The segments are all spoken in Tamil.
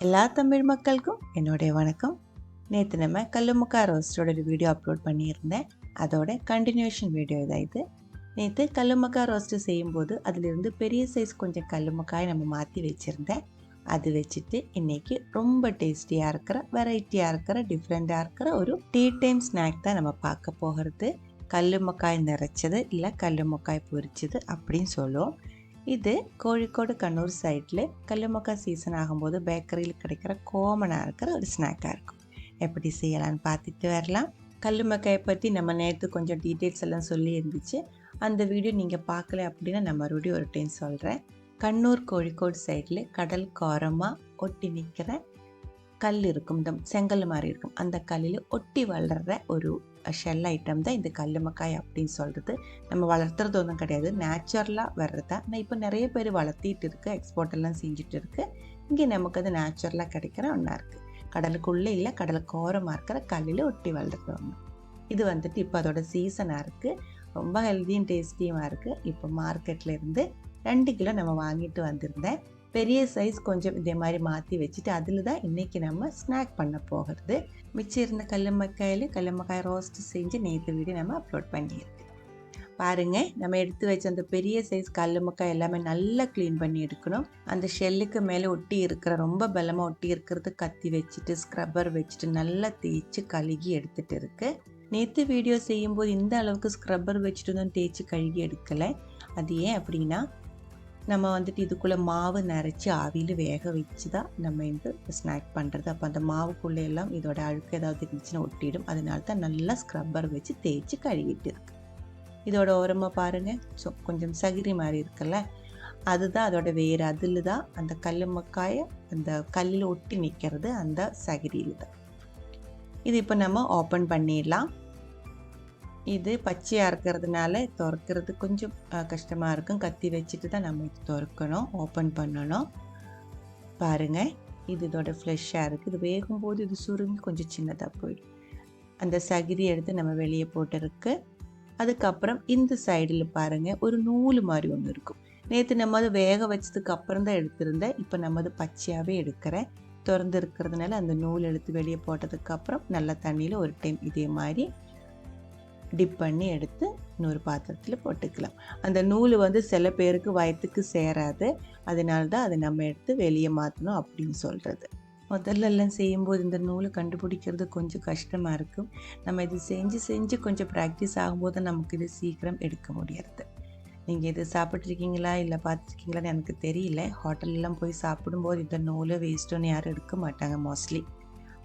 எல்லா தமிழ் மக்களுக்கும் என்னுடைய வணக்கம். நேற்று நம்ம கல்லுமுக்காய் ரோஸ்டோட ஒரு வீடியோ அப்லோட் பண்ணியிருந்தேன். அதோட கண்டினியூஷன் வீடியோ இதான் இது. நேற்று கல்லுமுக்காய் ரோஸ்ட்டு செய்யும்போது அதிலிருந்து பெரிய சைஸ் கொஞ்சம் கல்லுமுக்காய் நம்ம மாற்றி வச்சுருந்தேன். அது வச்சுட்டு இன்றைக்கி ரொம்ப டேஸ்டியாக இருக்கிற, வெரைட்டியாக இருக்கிற, டிஃப்ரெண்ட்டாக இருக்கிற ஒரு டீ டைம் ஸ்நாக் தான் நம்ம பார்க்க போகிறது. கல்லுமுக்காய் நிறச்சது இல்லை கல்லுமுக்காய் பொரிச்சது அப்படின்னு சொல்லுவோம். இது கோழிக்கோடு கண்ணூர் சைடில் கல்லுமக்காய் சீசன் ஆகும்போது பேக்கரியில் கிடைக்கிற காமனாக இருக்கிற ஒரு ஸ்நாக்காக இருக்கும். எப்படி செய்யலான்னு பார்த்துட்டு வரலாம். கல்லுமக்காயை பற்றி நம்ம நேற்று கொஞ்சம் டீட்டெயில்ஸ் எல்லாம் சொல்லி இருந்துச்சு. அந்த வீடியோ நீங்கள் பார்க்கல அப்படின்னா நான் மறுபடியும் ஒரு டைம் சொல்கிறேன். கண்ணூர் கோழிக்கோடு சைடில் கடல் காரமாக ஒட்டி நிற்கிற கல் இருக்கும், இந்த செங்கல் மாதிரி இருக்கும். அந்த கல்லில் ஒட்டி வளர்கிற ஒரு ஷெல் ஐட்டம் தான் இந்த கல்லுமக்காய் அப்படின்னு சொல்கிறது. நம்ம வளர்த்துறது ஒன்றும் கிடையாது, நேச்சுரலாக வர்றது தான். ஆனால் இப்போ நிறைய பேர் வளர்த்திட்டு இருக்குது, எக்ஸ்போர்ட் எல்லாம் செஞ்சுட்டு இருக்குது. இங்கே நமக்கு அது நேச்சுரலாக கிடைக்கிற ஒன்றா இருக்குது. கடலுக்குள்ளே இல்லை, கடலுக்கு ஓரமாக இருக்கிற கல்லில் ஒட்டி வளர்கிறது ஒன்று. இது வந்துட்டு இப்போ அதோட சீசனாக இருக்குது. ரொம்ப ஹெல்த்தியும் டேஸ்டியுமாக இருக்குது. இப்போ மார்க்கெட்டில் இருந்து 2 கிலோ நம்ம வாங்கிட்டு வந்திருந்தேன். பெரிய சைஸ் கொஞ்சம் இதே மாதிரி மாற்றி வச்சுட்டு அதில் தான் இன்றைக்கி நம்ம ஸ்நாக் பண்ண போகிறது. மிச்சம் இருந்த கல்லுமக்காய் ரோஸ்ட்டு செஞ்சு நேற்று வீடியோ நம்ம அப்லோட் பண்ணியிருக்கு. பாருங்கள், நம்ம எடுத்து வச்ச அந்த பெரிய சைஸ் கல்லுமக்காய் எல்லாமே நல்லா க்ளீன் பண்ணி எடுக்கணும். அந்த ஷெல்லுக்கு மேலே ஒட்டி இருக்கிற, ரொம்ப பலமாக ஒட்டி இருக்கிறது கத்தி வச்சுட்டு ஸ்க்ரப்பர் வச்சுட்டு நல்லா தேய்ச்சி கழுகி எடுத்துகிட்டு இருக்குது. நேற்று வீடியோ செய்யும்போது இந்த அளவுக்கு ஸ்க்ரப்பர் வச்சுட்டு தான் தேய்ச்சி கழுகி எடுக்கலை. அது ஏன் அப்படின்னா, நம்ம வந்துட்டு இதுக்குள்ளே மாவு நிறச்சி ஆவியில் வேக வச்சு தான் நம்ம இந்த ஸ்நாக் பண்ணுறது. அப்போ அந்த மாவுக்குள்ளே எல்லாம் இதோட அழுக்கு ஏதாவது இருந்துச்சுன்னா ஒட்டிடும். அதனால தான் நல்லா ஸ்க்ரப்பர் வச்சு தேய்ச்சி கழுவிட்டு இருக்கு. இதோட ஓரமாக பாருங்கள், கொஞ்சம் சகிரி மாதிரி இருக்குல்ல, அதுதான் அதோட வேறு. அதில் தான் அந்த கல்லுமக்காயை அந்த கல்லில் ஒட்டி நிற்கிறது, அந்த சகிரியில் தான். இது இப்போ நம்ம ஓப்பன் பண்ணிடலாம். இது பச்சையாக இருக்கிறதுனால திறக்கிறது கொஞ்சம் கஷ்டமாக இருக்கும். கத்தி வச்சுட்டு தான் நம்ம இது திறக்கணும், ஓப்பன் பண்ணணும். பாருங்கள், இது இதோட ஃப்ளெஷ்ஷாக இருக்குது. இது வேகும்போது இது சுருங்கி கொஞ்சம் சின்னதாக போயிடும். அந்த சகிரி எடுத்து நம்ம வெளியே போட்டிருக்கு. அதுக்கப்புறம் இந்த சைடில் பாருங்கள், ஒரு நூல் மாதிரி ஒன்று இருக்கும். நேற்று நம்ம அது வேக வச்சதுக்கு அப்புறம் தான் எடுத்திருந்தேன். இப்போ நம்ம அது பச்சையாகவே எடுக்கிறேன். திறந்து இருக்கிறதுனால அந்த நூல் எடுத்து வெளியே போட்டதுக்கப்புறம் நல்லா தண்ணியில் ஒரு டைம் இதே மாதிரி டிப் பண்ணி எடுத்து இன்னொரு பாத்திரத்தில் போட்டுக்கலாம். அந்த நூல் வந்து சில பேருக்கு வயிற்றுக்கு சேராது, அதனால தான் அதை நம்ம எடுத்து வெளியே மாற்றணும் அப்படின்னு சொல்கிறது. முதல்லலாம் செய்யும்போது இந்த நூலை கண்டுபிடிக்கிறது கொஞ்சம் கஷ்டமாக இருக்கும். நம்ம இது செஞ்சு கொஞ்சம் ப்ராக்டிஸ் ஆகும்போது நமக்கு இது சீக்கிரம் எடுக்க முடியாது. நீங்கள் இது சாப்பிட்ருக்கீங்களா இல்லை பார்த்துருக்கீங்களான்னு எனக்கு தெரியல. ஹோட்டல்லாம் போய் சாப்பிடும்போது இந்த நூலை வேஸ்ட்டுன்னு யாரும் எடுக்க மாட்டாங்க மோஸ்ட்லி.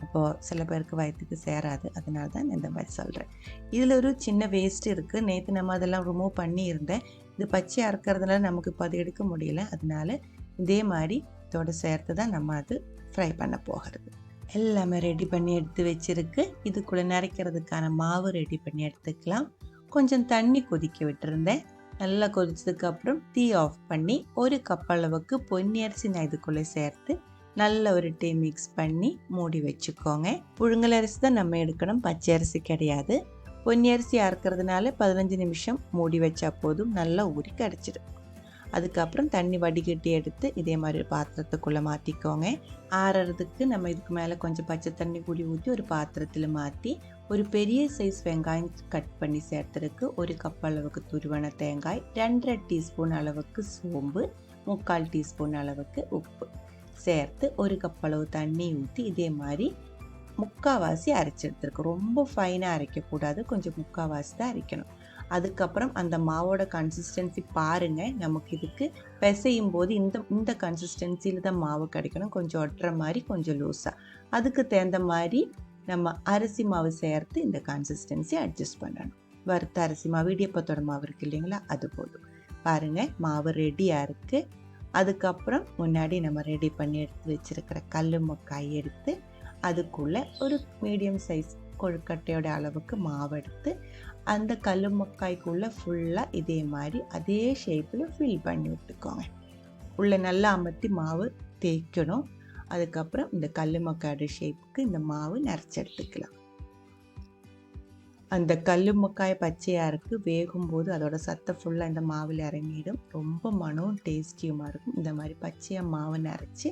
அப்போது சில பேருக்கு வயிற்றுக்கு சேராது, அதனால தான் நான் இந்த மாதிரி சொல்கிறேன். இதில் ஒரு சின்ன வேஸ்ட் இருக்குது. நேற்று நம்ம அதெல்லாம் ரிமூவ் பண்ணியிருந்தேன். இது பச்சையாக இருக்கிறதுனால நமக்கு இப்போ அது எடுக்க முடியல. அதனால இதே மாதிரி இதோடு சேர்த்து தான் நம்ம அது ஃப்ரை பண்ண போகிறது. எல்லாமே ரெடி பண்ணி எடுத்து வச்சுருக்கு. இதுக்குள்ளே நரைக்கிறதுக்கான மாவு ரெடி பண்ணி எடுத்துக்கலாம். கொஞ்சம் தண்ணி கொதிக்க விட்டுருந்தேன். நல்லா கொதிச்சதுக்கப்புறம் தீ ஆஃப் பண்ணி 1 கப் அளவுக்கு பொன்னி நான் இதுக்குள்ளே சேர்த்து நல்ல ஒரு டீ மிக்ஸ் பண்ணி மூடி வச்சுக்கோங்க. புழுங்கல் அரிசி தான் நம்ம எடுக்கணும், பச்சை அரிசி கிடையாது. பொன்னி அரிசி அறுக்கிறதுனால 15 நிமிஷம் மூடி வச்சா போதும், நல்லா ஊறி கிடச்சிடும். அதுக்கப்புறம் தண்ணி வடிகட்டி எடுத்து இதே மாதிரி பாத்திரத்துக்குள்ளே மாற்றிக்கோங்க. ஆறுறதுக்கு நம்ம இதுக்கு மேலே கொஞ்சம் பச்சை தண்ணி கூடி ஊற்றி ஒரு பாத்திரத்தில் மாற்றி ஒரு பெரிய சைஸ் வெங்காயம் கட் பண்ணி சேர்த்துருக்கு. 1 கப் அளவுக்கு துருவன தேங்காய், 2.5 டீஸ்பூன் அளவுக்கு சோம்பு, 3/4 டீஸ்பூன் அளவுக்கு உப்பு சேர்த்து 1 கப் அளவு தண்ணி ஊற்றி இதே மாதிரி முக்கால்வாசி அரைச்சி எடுத்துருக்கு. ரொம்ப ஃபைனாக அரைக்கக்கூடாது, கொஞ்சம் முக்கால்வாசி தான் அரைக்கணும். அதுக்கப்புறம் அந்த மாவோட கன்சிஸ்டன்சி பாருங்கள். நமக்கு இதுக்கு பிசையும் போது இந்த கன்சிஸ்டன்சியில் தான் மாவு கிடைக்கணும். கொஞ்சம் ஒட்டுற மாதிரி, கொஞ்சம் லூஸாக. அதுக்கு தகுந்த மாதிரி நம்ம அரிசி மாவு சேர்த்து இந்த கன்சிஸ்டன்சி அட்ஜஸ்ட் பண்ணணும். வறுத்த அரிசி மாவு, இடியப்பத்தோட மாவு இருக்குது இல்லைங்களா, அது போதும். பாருங்கள், மாவு ரெடியாக இருக்குது. அதுக்கப்புறம் முன்னாடி நம்ம ரெடி பண்ணி எடுத்து வச்சுருக்கிற கல்லுமக்காய் எடுத்து அதுக்குள்ளே ஒரு மீடியம் சைஸ் கொழுக்கட்டையோட அளவுக்கு மாவு எடுத்து அந்த கல்லுமக்காய்க்குள்ளே ஃபுல்லாக இதே மாதிரி அதே ஷேப்பில் ஃபில் பண்ணி விட்டுக்கோங்க. உள்ளே நல்லா அமர்த்தி மாவு தேய்க்கணும். அதுக்கப்புறம் இந்த கல்லுமக்காயோட ஷேப்புக்கு இந்த மாவு நிறச்சி எடுத்துக்கலாம். அந்த கல்லுமக்காய் பச்சையாக இருக்குது, வேகும்போது அதோட சத்தை ஃபுல்லாக இந்த மாவில் இறங்கிடும். ரொம்ப மனம் டேஸ்டியுமாக இருக்கும். இந்த மாதிரி பச்சையாக மாவு நிறச்சி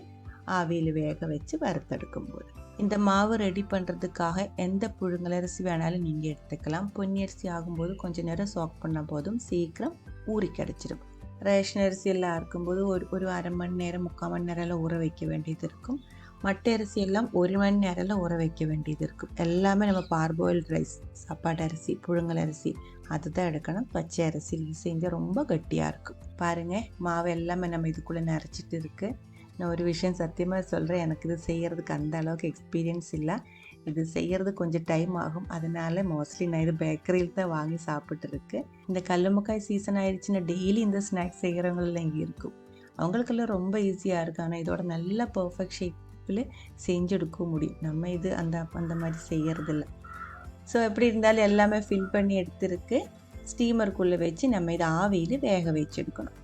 ஆவியில் வேக வச்சு வறுத்தெடுக்கும் போது. இந்த மாவு ரெடி பண்ணுறதுக்காக எந்த புழுங்கலரிசி வேணாலும் நீங்கள் எடுத்துக்கலாம். பொன்னி அரிசி ஆகும்போது கொஞ்சம் நேரம் சோக் பண்ணால் போதும், சீக்கிரம் ஊறி கிடச்சிடும். ரேஷன் அரிசி எல்லாம் இருக்கும்போது ஒரு அரை மணி நேரம் 3/4 மணி நேரம் எல்லாம் ஊற வைக்க வேண்டியது இருக்கும். மட்டை அரிசி எல்லாம் 1 மணி நேரம் எல்லாம் ஊற வைக்க வேண்டியது இருக்கும். எல்லாமே நம்ம பார்பாயில்டு ரைஸ், சாப்பாடு அரிசி, புழுங்கல் அரிசி அதுதான் எடுக்கணும். பச்சை அரிசி செஞ்சால் ரொம்ப கட்டியாக இருக்கும். பாருங்கள், மாவு எல்லாமே நம்ம இதுக்குள்ளே நிறச்சிட்டு இருக்குது. நான் ஒரு விஷயம் சத்தியமாக சொல்கிறேன், எனக்கு இது செய்கிறதுக்கு அந்த அளவுக்கு எக்ஸ்பீரியன்ஸ் இல்லை. இது செய்கிறது கொஞ்சம் டைம் ஆகும். அதனால மோஸ்ட்லி நான் இது பேக்கரியில் தான் வாங்கி சாப்பிட்டுருக்கு. இந்த கல்லுமக்காய் சீசன் ஆயிடுச்சுன்னா டெய்லி இந்த ஸ்நாக்ஸ் செய்கிறவங்களெல்லாம் இங்கே இருக்கும். அவங்களுக்கெல்லாம் ரொம்ப ஈஸியாக இருக்கும். ஆனால் இதோட நல்ல பர்ஃபெக்ட் ஷேப்பில் செஞ்செடுக்க முடியும். நம்ம இது அந்த மாதிரி செய்கிறதில்ல. ஸோ எப்படி இருந்தாலும் எல்லாமே ஃபில் பண்ணி எடுத்துருக்கு. ஸ்டீமருக்குள்ளே வச்சு நம்ம இதை ஆவியில் வேக வச்சு எடுக்கணும்.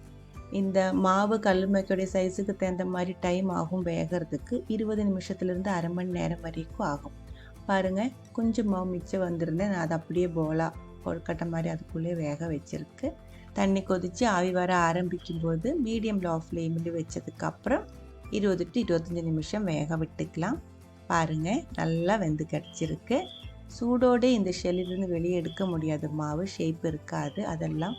இந்த மாவு கல்லுமக்காயோடைய சைஸுக்கு தகுந்த மாதிரி டைம் ஆகும் வேகிறதுக்கு. 20 நிமிஷத்துலேருந்து அரை மணி நேரம் வரைக்கும் ஆகும். பாருங்கள், கொஞ்சம் மாவு மிச்சம் வந்திருந்தேன். நான் அதை அப்படியே போலா கொழுக்கட்டை மாதிரி அதுக்குள்ளே வேக வச்சுருக்கு. தண்ணி கொதித்து ஆவி வர ஆரம்பிக்கும் போது மீடியம் லோ ஃப்ளேமில் வச்சதுக்கப்புறம் 20 to 25 நிமிஷம் வேக விட்டுக்கலாம். பாருங்கள், நல்லா வெந்து கிடச்சிருக்கு. சூடோடு இந்த ஷெல்லிலிருந்து வெளியே எடுக்க முடியாது. மாவு ஷேப் இருக்காது, அதெல்லாம்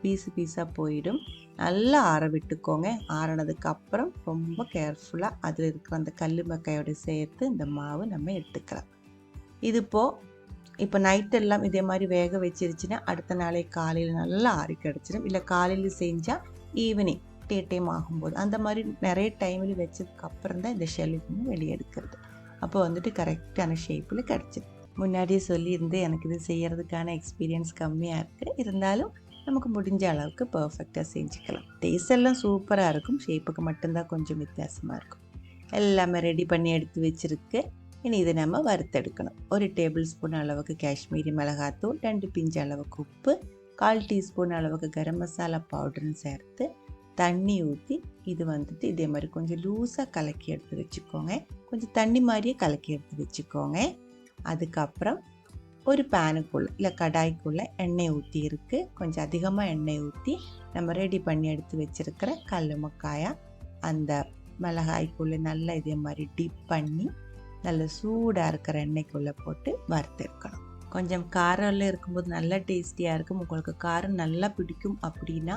பீஸாக போயிடும். நல்லா ஆற விட்டுக்கோங்க. ஆறினதுக்கப்புறம் ரொம்ப கேர்ஃபுல்லாக அதில் இருக்கிற அந்த கல்லுமக்காயோட சேர்த்து இந்த மாவு நம்ம எடுத்துக்கலாம். இது இப்போ நைட்டெல்லாம் இதே மாதிரி வேக வச்சிருச்சுன்னா அடுத்த நாளே காலையில் நல்லா ஆறி கிடச்சிடும். இல்லை காலையில் செஞ்சால் ஈவினிங் டீ டைம் ஆகும்போது அந்த மாதிரி நிறைய டைமில் வச்சதுக்கப்புறம் தான் இந்த ஷெல்லிலிருந்து வெளியே எடுக்கிறது. அப்போ வந்துட்டு கரெக்டான ஷேப்பில் கிடச்சிடும். முன்னாடியே சொல்லியிருந்து எனக்கு இது செய்கிறதுக்கான எக்ஸ்பீரியன்ஸ் கம்மியாக இருக்குது. இருந்தாலும் நமக்கு முடிஞ்ச அளவுக்கு பர்ஃபெக்டாக செஞ்சுக்கலாம். டேஸ்ட் எல்லாம் சூப்பராக இருக்கும். ஷேப்புக்கு மட்டும்தான் கொஞ்சம் வித்தியாசமாக இருக்கும். எல்லாமே ரெடி பண்ணி எடுத்து வச்சுருக்கு. இனி இதை நம்ம வறுத்தெடுக்கணும். 1 டேபிள் ஸ்பூன் அளவுக்கு காஷ்மீரி மிளகாத்தூள், 2 பிஞ்சு அளவுக்கு உப்பு, 1/4 டீஸ்பூன் அளவுக்கு கரம் மசாலா பவுடர்னு சேர்த்து தண்ணி ஊற்றி இது வந்துட்டு இதே மாதிரி கொஞ்சம் லூஸாக கலக்கி எடுத்து வச்சுக்கோங்க. கொஞ்சம் தண்ணி மாதிரியே கலக்கி எடுத்து வச்சுக்கோங்க. அதுக்கப்புறம் ஒரு பேனுக்குள்ளே இல்லை கடாய்க்குள்ளே எண்ணெய் ஊற்றி இருக்குது. கொஞ்சம் அதிகமாக எண்ணெய் ஊற்றி நம்ம ரெடி பண்ணி எடுத்து வச்சுருக்கிற கல்லுமக்காயா அந்த மிளகாய்க்குள்ளே நல்லா இதே மாதிரி டிப் பண்ணி நல்ல சூடாக இருக்கிற எண்ணெய்க்குள்ளே போட்டு வறுத்தெடுக்கணும். கொஞ்சம் காரம்லாம் இருக்கும்போது நல்லா டேஸ்டியாக இருக்கும். உங்களுக்கு காரம் நல்லா பிடிக்கும் அப்படின்னா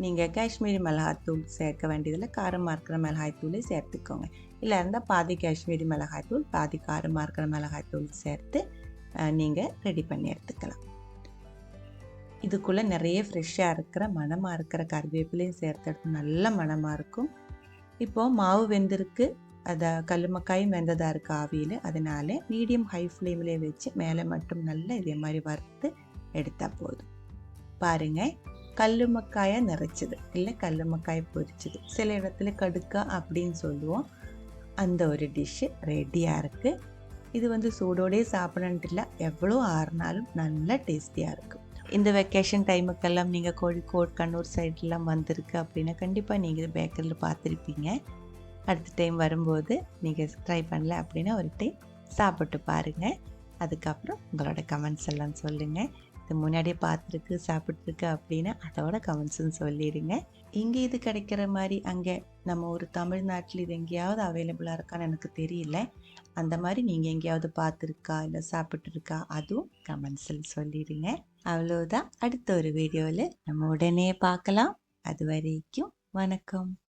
நீங்கள் காஷ்மீரி மிளகாய்த்தூள் சேர்க்க வேண்டியதில் காரமாக இருக்கிற மிளகாய்த்தூளை சேர்த்துக்கோங்க. இல்லை இருந்தால் பாதி காஷ்மீரி மிளகாய்த்தூள் பாதி காரமாக இருக்கிற மிளகாய்த்தூள் சேர்த்து நீங்கள் ரெடி பண்ணி எடுத்துக்கலாம். இதுக்குள்ளே நிறைய ஃப்ரெஷ்ஷாக இருக்கிற மணமாக இருக்கிற கறிவேப்பிலையும் சேர்த்து நல்ல மணமாக இருக்கும். இப்போது மாவு வெந்திருக்கு, அதை கல்லுமக்காயும் வெந்ததாக இருக்குது ஆவியில். அதனால மீடியம் ஹை ஃப்ளேமில் வச்சு மேலே மட்டும் நல்லா இதே மாதிரி வறுத்து எடுத்தால் போதும். பாருங்கள், கல்லுமக்காயை நிறச்சது இல்லை கல்லுமக்காயை பொரிச்சது, சில இடத்துல கடுக்கா அப்படின்னு சொல்லுவோம், அந்த ஒரு டிஷ்ஷு ரெடியாக இருக்குது. இது சூடோடே சாப்பிடன்ட்டு இல்லை, எவ்வளோ ஆறுனாலும் நல்லா டேஸ்டியாக இருக்கும். இந்த வெக்கேஷன் டைமுக்கெல்லாம் நீங்கள் கோழிக்கோடு கண்ணூர் சைட்லாம் வந்திருக்கு அப்படின்னா கண்டிப்பாக நீங்கள் பேக்கரியில் பார்த்துருப்பீங்க. அடுத்த டைம் வரும்போது நீங்கள் ட்ரை பண்ணல அப்படின்னா ஒரு டைம் சாப்பிட்டு பாருங்கள். அதுக்கப்புறம் உங்களோட கமெண்ட்ஸ் எல்லாம் சொல்லுங்கள். இது முன்னாடியே பார்த்துருக்கு சாப்பிட்ருக்கு அப்படின்னா அதோட கமெண்ட்ஸுன்னு சொல்லிடுங்க. இங்கே இது கிடைக்கிற மாதிரி அங்கே நம்ம ஒரு தமிழ்நாட்டில் இது எங்கேயாவது அவைலபிளாக இருக்கான்னு எனக்கு தெரியல. அந்த மாதிரி நீங்கள் எங்கேயாவது பார்த்துருக்கா இல்லை சாப்பிட்ருக்கா அதுவும் கமெண்ட்ஸில் சொல்லிடுங்க. அவ்வளோதான். அடுத்த ஒரு வீடியோவில் நம்ம உடனே பார்க்கலாம். அது வரைக்கும் வணக்கம்.